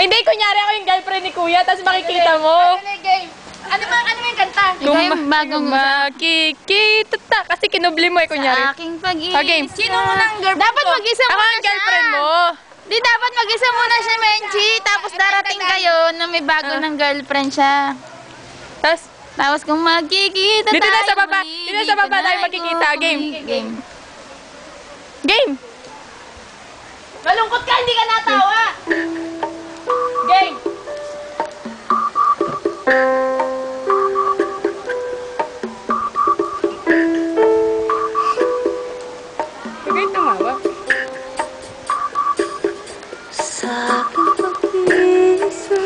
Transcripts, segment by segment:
Hindi, kunyari ako yung girlfriend ni Kuya, tapos makikita mo. Ano ba yung kanta? Kung bagong makikita ta. Kasi kinubli mo kunyari. Sa aking pag-ibig. Okay. Sino mo ng girlfriend Dapat ko? mag-isa Ako muna ang siya. girlfriend mo. Di dapat mag-isa muna siya, Menchi. Tapos darating kayo na may bago ng girlfriend siya. Tapos, Kung magkikita Dito tayo. na sa baba. muli, Dito na sa baba tayo dito na magkikita. ako Game. Game. Game! Malungkot ka, hindi ka natawa. Game. Huwag kayong tumawa. Sa aking pag-iisa,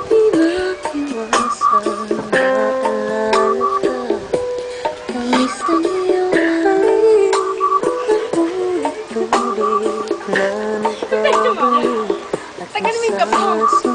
di makiwasan maalala ka. Tamis ng iyong halik, paulit-ulit na nagbabalik. At Tagal mo yung kapatid.